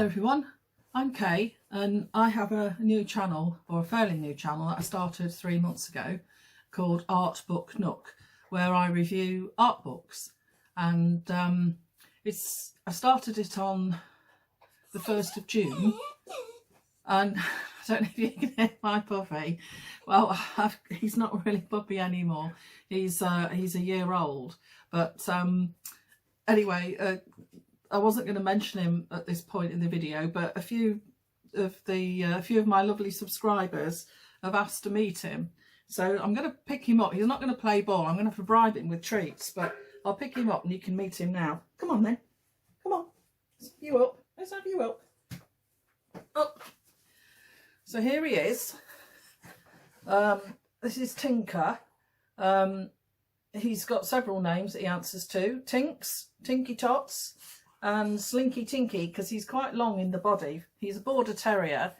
Hello everyone, I'm Kay and I have a new channel, or a fairly new channel that I started 3 months ago, called Art Book Nook, where I review art books. And I started it on the 1st of June, and I don't know if you can hear my puppy. Well, he's not really puppy anymore, he's a year old, but anyway, I wasn't going to mention him at this point in the video, but a few of my lovely subscribers have asked to meet him. So I'm going to pick him up. He's not going to play ball. I'm going to have to bribe him with treats, but I'll pick him up and you can meet him now. Come on then. Come on. Let's have you up. Let's have you up. Up. So here he is. This is Tinker. He's got several names that he answers to. Tinks, Tinky Tots, and Slinky Tinky, because he's quite long in the body. He's a border terrier,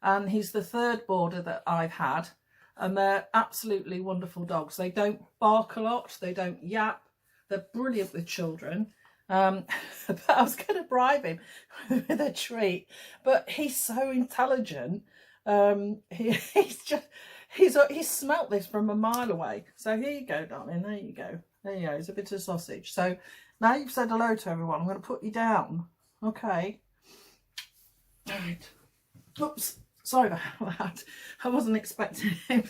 and he's the third border that I've had, and they're absolutely wonderful dogs. They don't bark a lot, they don't yap, they're brilliant with children. But I was going to bribe him with a treat, but he's so intelligent. He's smelt this from a mile away. So here you go, darling. There you go. There you go. It's a bit of sausage. So now you've said hello to everyone, I'm going to put you down. Okay. Right. Oops. Sorry about that. I wasn't expecting him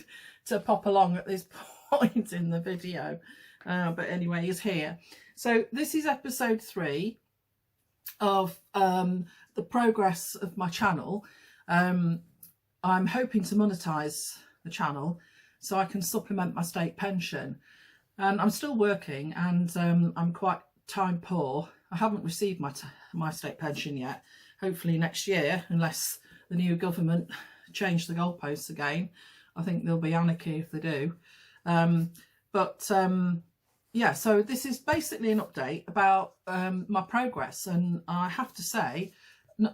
to pop along at this point in the video. But anyway, he's here. So this is episode 3 of the progress of my channel. I'm hoping to monetize the channel so I can supplement my state pension. And I'm still working, and I'm quite time poor. I haven't received my state pension yet. Hopefully next year, unless the new government change the goalposts again. I think there'll be anarchy if they do. Yeah, so this is basically an update about my progress, and I have to say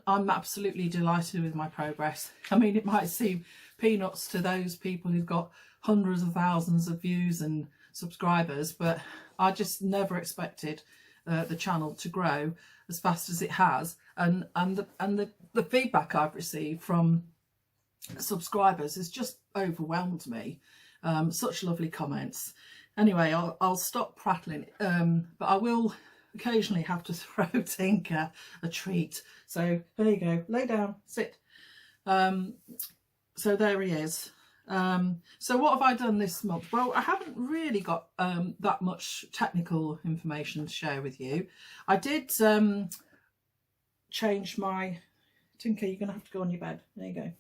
I'm absolutely delighted with my progress. I mean, it might seem peanuts to those people who've got hundreds of thousands of views and subscribers, but I just never expected the channel to grow as fast as it has, and the feedback I've received from subscribers has just overwhelmed me. Such lovely comments. Anyway, I'll stop prattling, but I will occasionally have to throw Tinker a treat. So there you go, lay down, sit. So there he is. So what have I done this month? Well, I haven't really got that much technical information to share with you. I did change my... Tinker, you're going to have to go on your bed. There you go.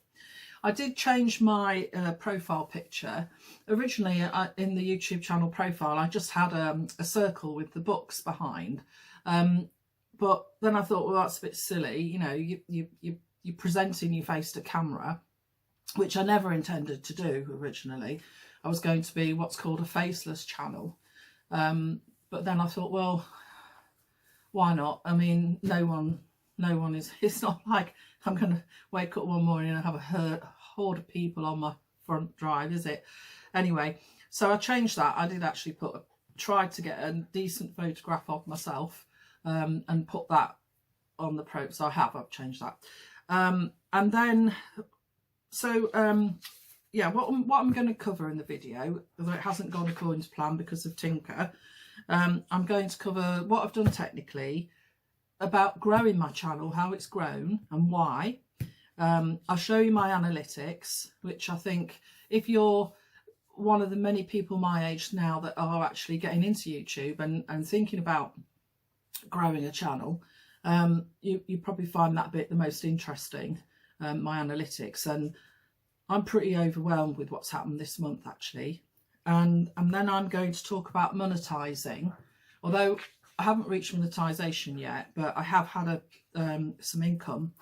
I did change my profile picture. Originally in the YouTube channel profile, I just had a circle with the books behind. But then I thought, well, that's a bit silly. You know, you're presenting your face to camera, which I never intended to do originally. I was going to be what's called a faceless channel. But then I thought, well, why not? I mean, no one is, it's not like I'm going to wake up one morning and have a horde of people on my front drive, is it? Anyway, so I changed that. I did actually tried to get a decent photograph of myself and put that on the pro. So I've changed that. And then, so yeah, what I'm going to cover in the video, although it hasn't gone according to plan because of Tinker, I'm going to cover what I've done technically, about growing my channel, how it's grown and why. I'll show you my analytics, which I think if you're one of the many people my age now that are actually getting into YouTube and thinking about growing a channel, you probably find that bit the most interesting, my analytics. And I'm pretty overwhelmed with what's happened this month actually. And then I'm going to talk about monetizing, although I haven't reached monetization yet, but I have had some income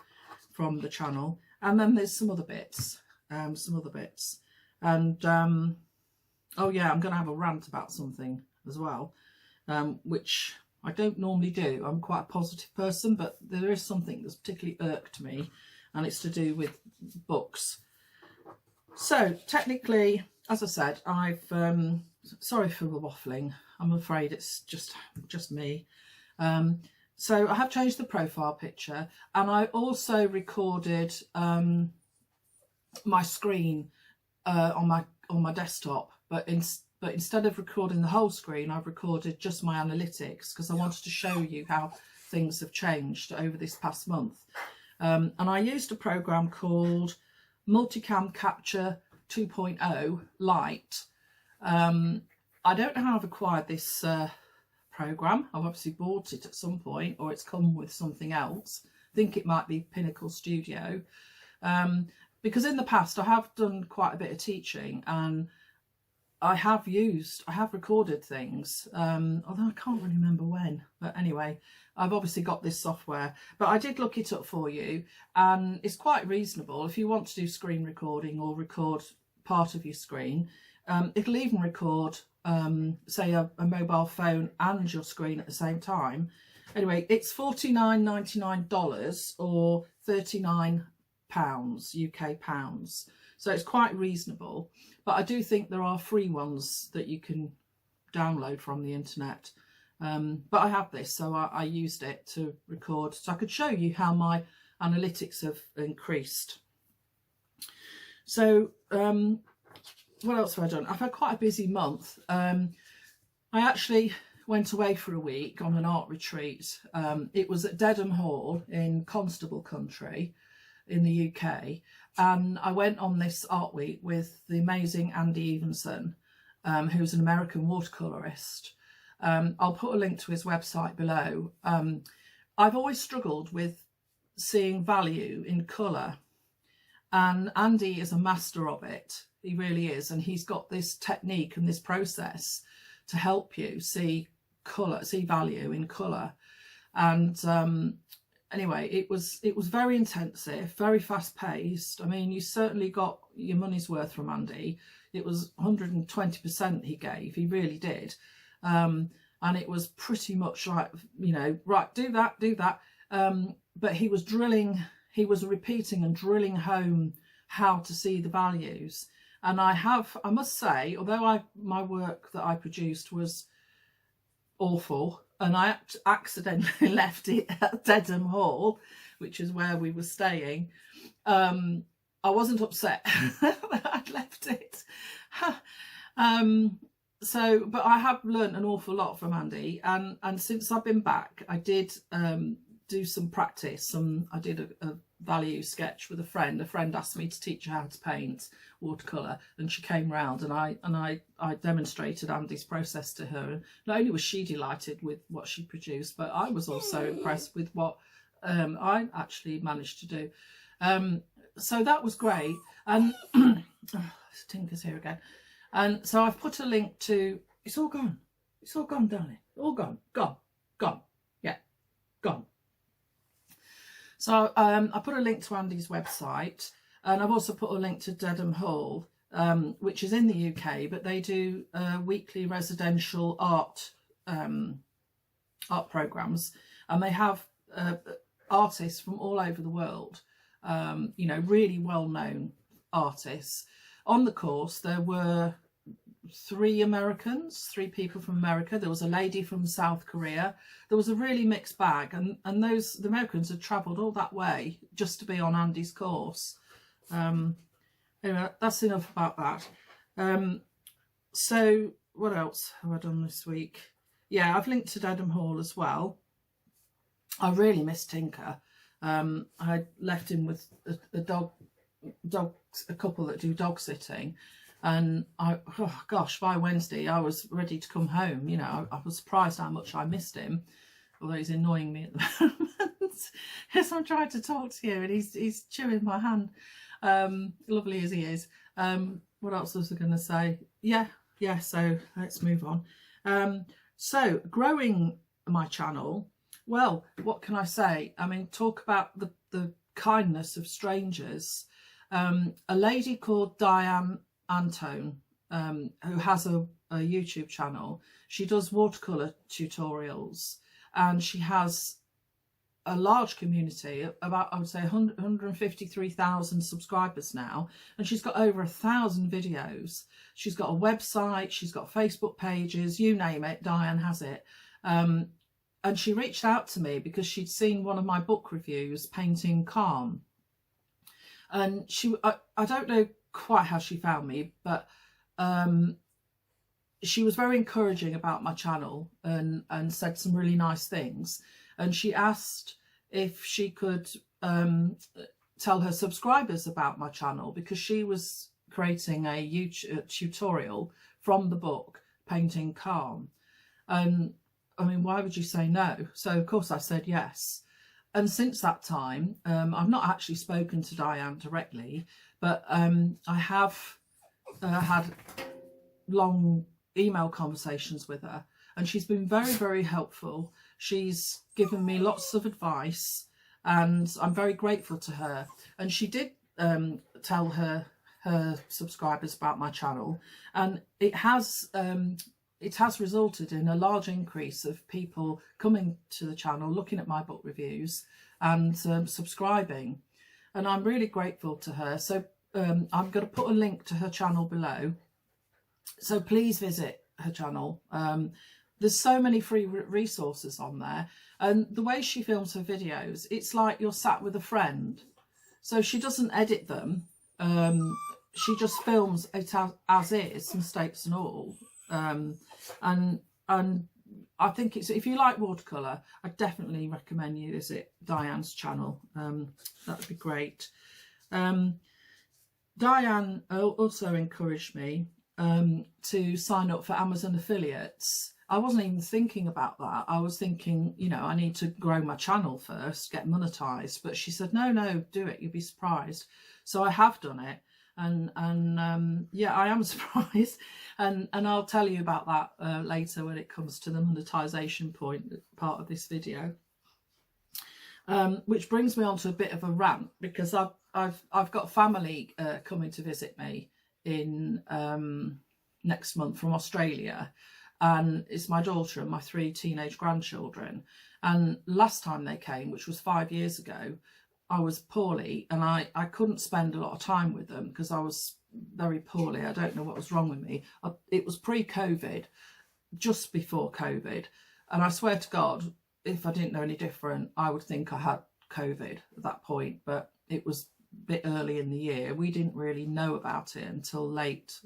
from the channel. And then there's some other bits, And oh yeah, I'm going to have a rant about something as well, which I don't normally do. I'm quite a positive person, but there is something that's particularly irked me, and it's to do with books. So technically, as I said, sorry for the waffling. I'm afraid it's just me. So I have changed the profile picture, and I also recorded my screen on my desktop, but instead of recording the whole screen, I've recorded just my analytics, because I wanted to show you how things have changed over this past month. And I used a program called Multicam Capture 2.0 Lite. I don't know how I've acquired this program. I've obviously bought it at some point, or it's come with something else. I think it might be Pinnacle Studio, because in the past I have done quite a bit of teaching, and I have recorded things, although I can't really remember when. But anyway, I've obviously got this software, but I did look it up for you, and it's quite reasonable. If you want to do screen recording or record part of your screen, it'll even record say a mobile phone and your screen at the same time. Anyway, it's $49.99 or £39 UK pounds, so it's quite reasonable. But I do think there are free ones that you can download from the internet, but I have this, so I used it to record, so I could show you how my analytics have increased. So what else have I done? I've had quite a busy month. I actually went away for a week on an art retreat. It was at Dedham Hall in Constable Country in the UK, and I went on this art week with the amazing Andy Evenson, who's an American watercolourist. I'll put a link to his website below. I've always struggled with seeing value in colour, and Andy is a master of it. He really is, and he's got this technique and this process to help you see colour, see value in colour. And anyway, it was very intensive, very fast paced. I mean, you certainly got your money's worth from Andy. It was 120% he gave, he really did. And it was pretty much like, you know, right, do that. But he was repeating and drilling home how to see the values. And I must say, although my work that I produced was awful, and I accidentally left it at Dedham Hall, which is where we were staying, I wasn't upset that I'd left it. But I have learnt an awful lot from Andy, and since I've been back, I did do some practice. I did a value sketch with a friend. A friend asked me to teach her how to paint watercolour, and she came round, and I demonstrated Andy's process to her. And not only was she delighted with what she produced, but I was also impressed with what I actually managed to do. So that was great. And Tinker's here again. And so I've put a link to, it's all gone, darling, all gone, yeah, gone. So I put a link to Andy's website, and I've also put a link to Dedham Hall, which is in the UK, but they do weekly residential art programs, and they have artists from all over the world, you know, really well-known artists. On the course, there were three people from America. There was a lady from South Korea. There was a really mixed bag, and the Americans had travelled all that way just to be on Andy's course. Anyway, that's enough about that. So what else have I done this week? Yeah, I've linked to Dedham Hall as well. I really miss Tinker. I left him with a couple that do dog sitting, and by Wednesday I was ready to come home. You know, I was surprised how much I missed him, although he's annoying me at the moment as I'm trying to talk to you, and he's chewing my hand, lovely as he is. What else was I going to say? Yeah, so let's move on. So growing my channel, well, what can I say? I mean, talk about the kindness of strangers. A lady called Diane Antone, who has a YouTube channel. She does watercolour tutorials, and she has a large community, about, I would say, 153,000 subscribers now, and she's got over 1,000 videos. She's got a website, she's got Facebook pages, you name it, Diane has it. and she reached out to me because she'd seen one of my book reviews, Painting Calm. And I don't know quite how she found me, but she was very encouraging about my channel and said some really nice things. And she asked if she could tell her subscribers about my channel, because she was creating a YouTube tutorial from the book Painting Calm. And I mean, why would you say no? So of course I said yes. And since that time, I've not actually spoken to Diane directly, but I have had long email conversations with her, and she's been very, very helpful. She's given me lots of advice, and I'm very grateful to her. And she did tell her subscribers about my channel, and it has resulted in a large increase of people coming to the channel, looking at my book reviews and subscribing, and I'm really grateful to her. So I'm going to put a link to her channel below, so please visit her channel. There's so many free resources on there, and the way she films her videos, it's like you're sat with a friend. So she doesn't edit them, she just films it as is, mistakes and all. And I think it's, if you like watercolour, I definitely recommend you visit Diane's channel. That would be great. Diane also encouraged me to sign up for Amazon affiliates. I wasn't even thinking about that. I was thinking, you know, I need to grow my channel first, get monetized. But she said, no, do it, you'll be surprised. So I have done it. And yeah, I am surprised, and I'll tell you about that later when it comes to the monetization point part of this video. Which brings me on to a bit of a rant, because I've got family coming to visit me in next month from Australia, and it's my daughter and my 3 teenage grandchildren. And last time they came, which was 5 years ago, I was poorly, and I couldn't spend a lot of time with them because I was very poorly. I don't know what was wrong with me. It was pre-COVID, just before COVID, and I swear to God, if I didn't know any different, I would think I had COVID at that point. But it was a bit early in the year. We didn't really know about it until late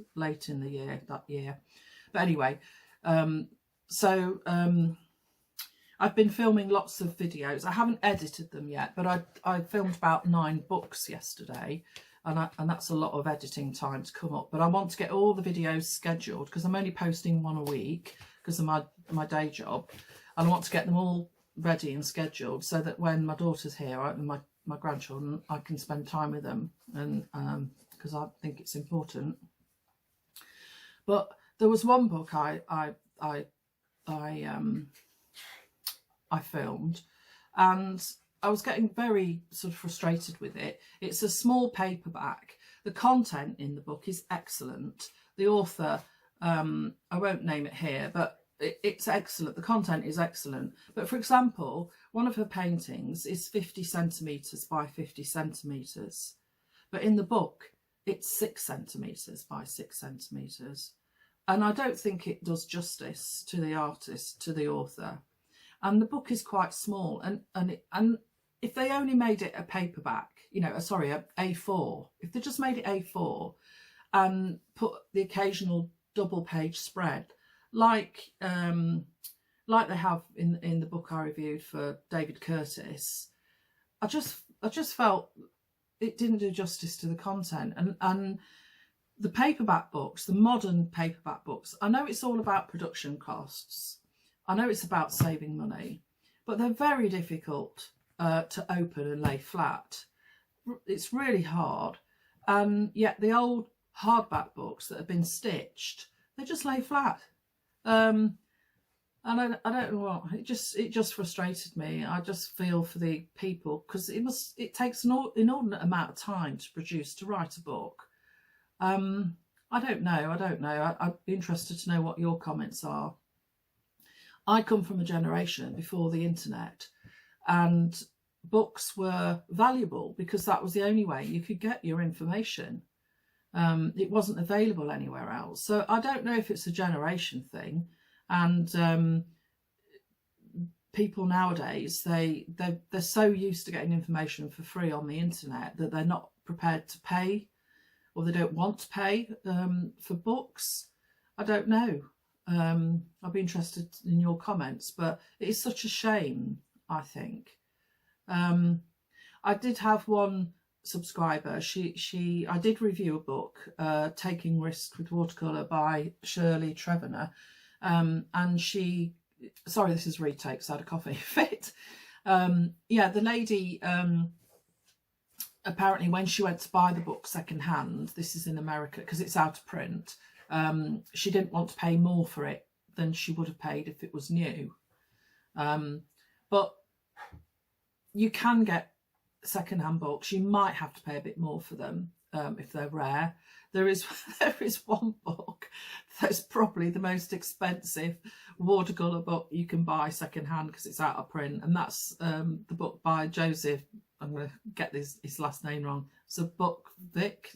in the year, that year. But anyway, I've been filming lots of videos. I haven't edited them yet, but I filmed about 9 books yesterday, and that's a lot of editing time to come up. But I want to get all the videos scheduled, because I'm only posting 1 a week because of my day job, and I want to get them all ready and scheduled so that when my daughter's here and my grandchildren, I can spend time with them, and because I think it's important. But there was one book I filmed, and I was getting very sort of frustrated with it. It's a small paperback. The content in the book is excellent. The author, I won't name it here, but it's excellent. The content is excellent. But for example, one of her paintings is 50 centimetres by 50 centimetres. But in the book, it's 6 centimetres by 6 centimetres. And I don't think it does justice to the artist, to the author. And the book is quite small, and if they only made it a paperback, you know, sorry, a A4, if they just made it A4 and put the occasional double page spread, like they have in the book I reviewed for David Curtis, I just felt it didn't do justice to the content. And the paperback books, the modern paperback books, I know it's all about production costs. I know it's about saving money, but they're very difficult to open and lay flat. It's really hard. And yet the old hardback books that have been stitched, they just lay flat. And I don't know what, it just frustrated me. I just feel for the people, because it takes an inordinate amount of time to write a book. I don't know. I'd be interested to know what your comments are. I come from a generation before the internet, and books were valuable because that was the only way you could get your information. It wasn't available anywhere else. So I don't know if it's a generation thing, and people nowadays, they're so used to getting information for free on the internet that they're not prepared to pay, or they don't want to pay for books. I don't know. I'll be interested in your comments, but it is such a shame, I think. I did have one subscriber. I did review a book, Taking Risks with Watercolour by Shirley Trevenor, and she, sorry, this is retakes, I had a coffee fit. Yeah, the lady, apparently when she went to buy the book second hand, this is in America because it's out of print, she didn't want to pay more for it than she would have paid if it was new. But you can get second-hand books. You might have to pay a bit more for them if they're rare. There is one book that's probably the most expensive watercolour book you can buy second-hand because it's out of print, and that's the book by Joseph, I'm going to get his last name wrong, Sabukvik,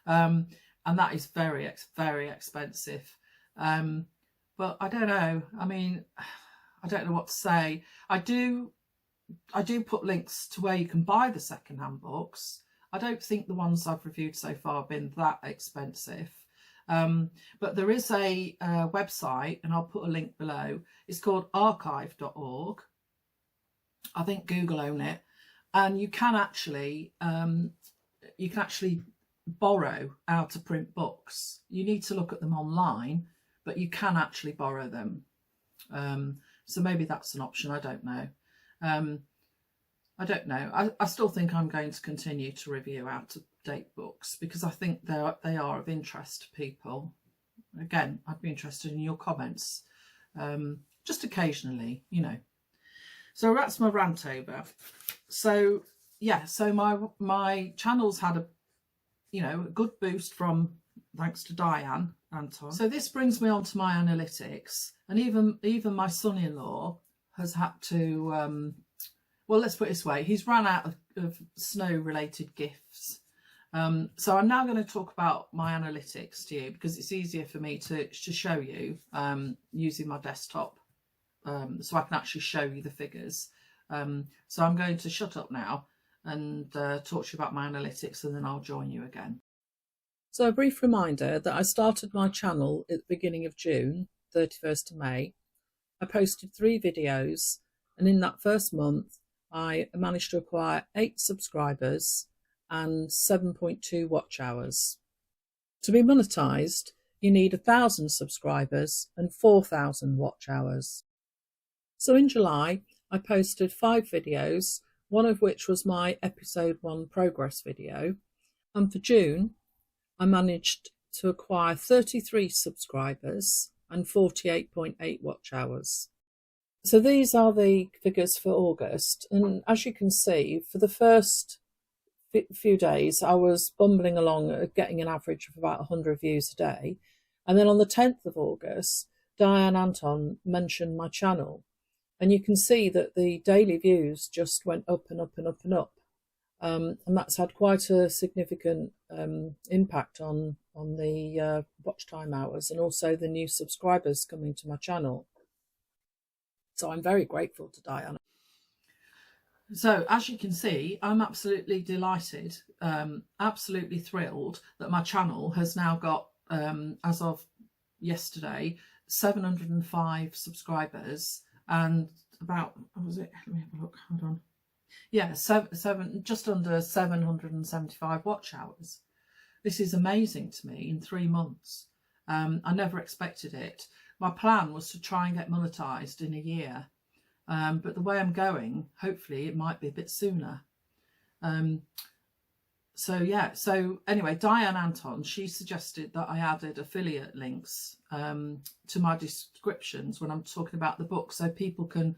and that is very, very expensive. But I don't know. I mean, I don't know what to say. I do put links to where you can buy the second-hand books. I don't think the ones I've reviewed so far have been that expensive. But there is a website, and I'll put a link below. It's called archive.org. I think Google own it, and you can actually borrow out of print books. You need to look at them online, but you can actually borrow them. So maybe that's an option. I don't know. I don't know. I still think I'm going to continue to review out-of-date books because I think they are of interest to people. Again, I'd be interested in your comments, just occasionally, you know. So that's my rant over. So yeah, so my channel's had a good boost from, thanks to Diane Anton. So this brings me on to my analytics, and even my son-in-law has had to well, let's put it this way, he's run out of snow related gifts. So I'm now going to talk about my analytics to you because it's easier for me to show you using my desktop, so I can actually show you the figures. So I'm going to shut up now and talk to you about my analytics, and then I'll join you again. So a brief reminder that I started my channel at the beginning of June, 31st of May. I posted 3 videos, and in that first month I managed to acquire 8 subscribers and 7.2 watch hours. To be monetized, you need 1,000 subscribers and 4,000 watch hours. So in July, I posted 5 videos, one of which was my episode 1 progress video. And for June, I managed to acquire 33 subscribers and 48.8 watch hours. So these are the figures for August, and as you can see, for the first few days I was bumbling along getting an average of about 100 views a day, and then on the 10th of August Diane Anton mentioned my channel, and you can see that the daily views just went up and up and up and up, and that's had quite a significant impact on the watch time hours and also the new subscribers coming to my channel. So I'm very grateful to Diana. So as you can see, I'm absolutely delighted, absolutely thrilled that my channel has now got, as of yesterday, 705 subscribers and about, what was it? Let me have a look, hold on. Yeah, just under 775 watch hours. This is amazing to me in 3 months. I never expected it. My plan was to try and get monetized in a year, but the way I'm going, hopefully it might be a bit sooner. So yeah, so anyway, Diane Anton, she suggested that I added affiliate links to my descriptions when I'm talking about the book, so people can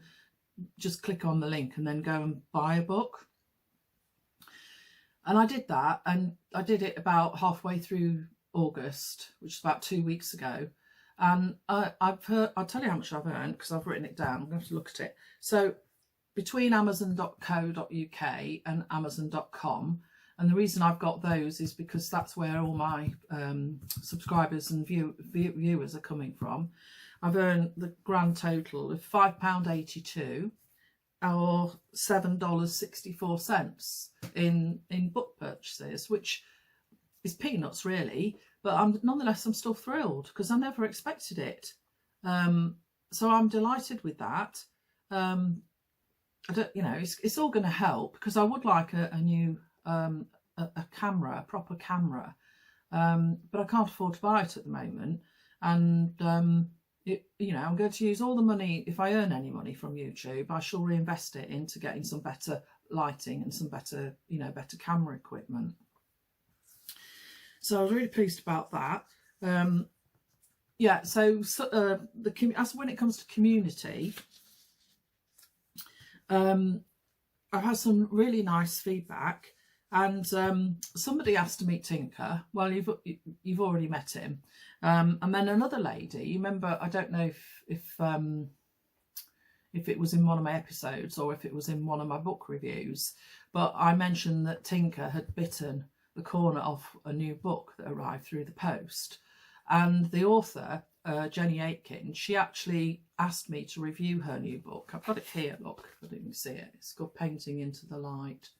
just click on the link and then go and buy a book. And I did that, and I did it about halfway through August, which is about 2 weeks ago. And I'll tell you how much I've earned because I've written it down. I'm going to have to look at it. So between amazon.co.uk and amazon.com, and the reason I've got those is because that's where all my subscribers and viewers are coming from. I've earned the grand total of £5.82 or $7.64 in book purchases, which is peanuts really, but nonetheless I'm still thrilled because I never expected it. So I'm delighted with that. I don't, you know, it's all going to help, because I would like a new a camera, a proper camera, but I can't afford to buy it at the moment. And you know, I'm going to use all the money, if I earn any money from YouTube, I shall reinvest it into getting some better lighting and some better, you know, better camera equipment. So I was really pleased about that. Yeah, so as when it comes to community, I've had some really nice feedback, and somebody asked to meet Tinker. Well, you've already met him, and then another lady. You remember? I don't know if it was in one of my episodes or if it was in one of my book reviews, but I mentioned that Tinker had bitten the corner off a new book that arrived through the post, and the author, Jenny Aitken, she actually asked me to review her new book. I've got it here, look, I didn't see it. It's called Painting into the Light.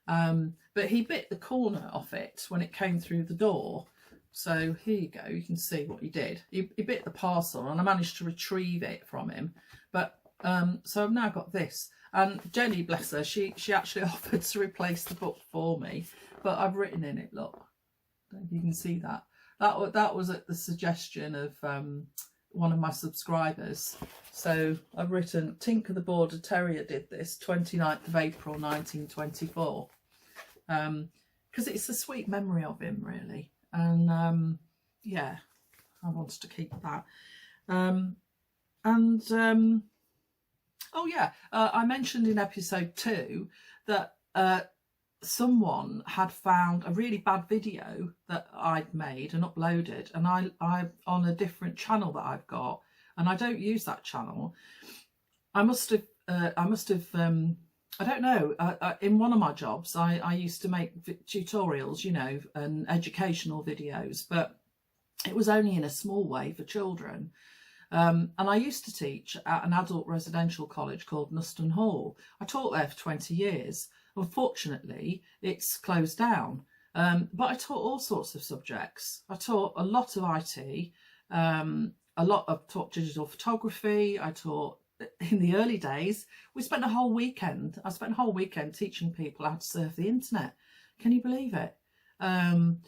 But he bit the corner off it when it came through the door. So here you go, you can see what he did. He bit the parcel, and I managed to retrieve it from him. But so I've now got this. And Jenny, bless her, she actually offered to replace the book for me. But I've written in it, look, I don't know if you can see that. That was at the suggestion of one of my subscribers. So I've written, Tinker the Border Terrier did this 29th of April 1924. Because it's a sweet memory of him, really. And yeah, I wanted to keep that. Oh yeah, I mentioned in episode 2 that someone had found a really bad video that I'd made and uploaded, and I on a different channel that I've got, and I don't use that channel. I must have I don't know, in one of my jobs I used to make tutorials, you know, and educational videos, but it was only in a small way for children. And I used to teach at an adult residential college called Nuston Hall. I taught there for 20 years. Unfortunately, it's closed down, but I taught all sorts of subjects. I taught a lot of IT, taught digital photography. I taught, in the early days, I spent a whole weekend teaching people how to surf the internet. Can you believe it? But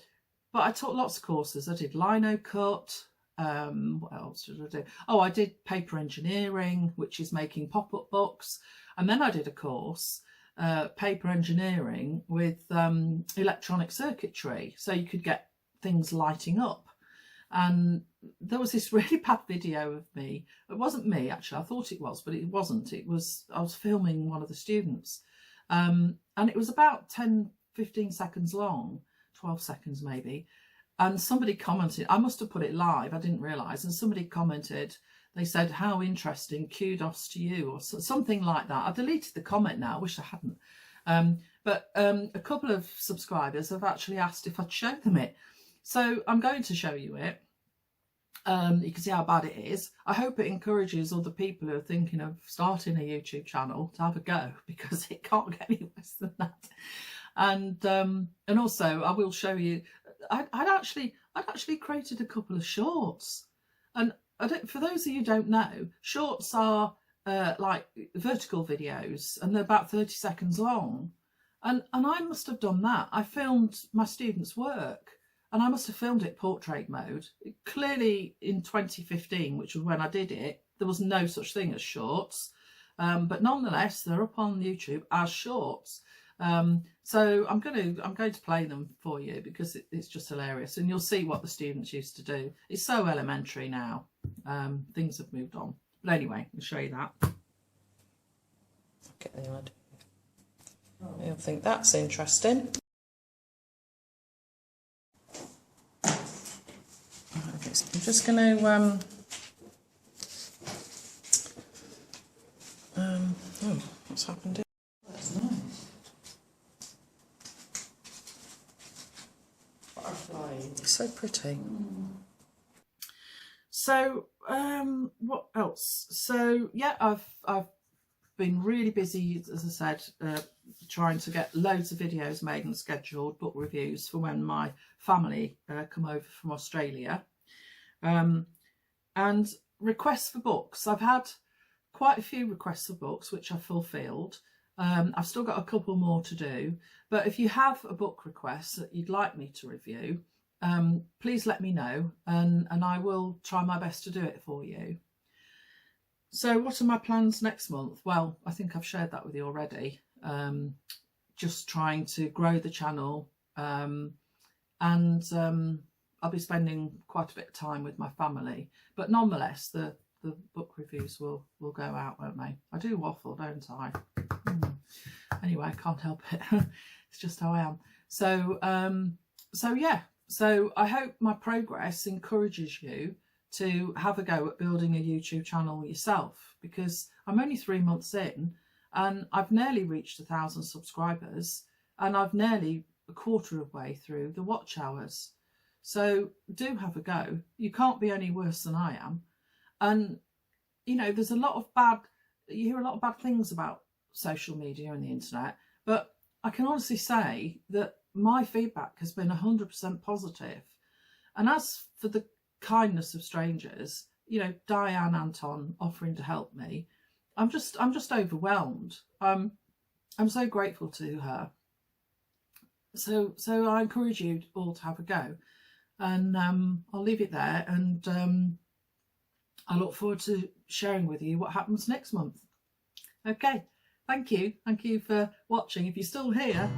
I taught lots of courses. I did lino cut. What else did I do? Oh, I did paper engineering, which is making pop-up books. And then I did a course, paper engineering with electronic circuitry, so you could get things lighting up. And there was this really bad video of me. It wasn't me, actually. I thought it was, but it wasn't. I was filming one of the students, and it was about 10-15 seconds long, 12 seconds maybe. And somebody commented, I must have put it live, I didn't realise, and somebody commented, they said, how interesting, kudos to you, or something like that. I deleted the comment now, I wish I hadn't. But a couple of subscribers have actually asked if I'd show them it. So I'm going to show you it. You can see how bad it is. I hope it encourages other people who are thinking of starting a YouTube channel to have a go, because it can't get any worse than that. And also I will show you, I'd actually created a couple of shorts, and for those of you who don't know, shorts are like vertical videos, and they're about 30 seconds long, and I must have done that. I filmed my students' work, and I must have filmed it portrait mode. Clearly in 2015, which was when I did it, there was no such thing as shorts, but nonetheless they're up on YouTube as shorts. So I'm going to play them for you, because it's just hilarious, and you'll see what the students used to do. It's so elementary now. Things have moved on, but anyway, I'll show you that. Get the idea. I think that's interesting. I'm just going to oh, what's happened here? That's nice. It's so pretty. So what else? So yeah, I've been really busy, as I said, trying to get loads of videos made and scheduled, book reviews for when my family come over from Australia, and requests for books. I've had quite a few requests for books which I've fulfilled. I've still got a couple more to do, but if you have a book request that you'd like me to review, please let me know, and I will try my best to do it for you. So what are my plans next month? Well, I think I've shared that with you already. Just trying to grow the channel, and I'll be spending quite a bit of time with my family, but nonetheless the book reviews will go out, won't they? I do waffle, don't I? Anyway, I can't help it. It's just how I am. So so yeah, so I hope my progress encourages you to have a go at building a YouTube channel yourself, because I'm only 3 months in and I've nearly reached 1,000 subscribers, and I've nearly a quarter of the way through the watch hours. So do have a go. You can't be any worse than I am. And you know, there's a lot of you hear a lot of bad things about social media and the internet, but I can honestly say that my feedback has been 100% positive. And as for the kindness of strangers, you know, Diane Anton offering to help me, I'm just overwhelmed. I'm so grateful to her. So I encourage you all to have a go, and I'll leave it there, and I look forward to sharing with you what happens next month. Okay, thank you for watching. If you're still here,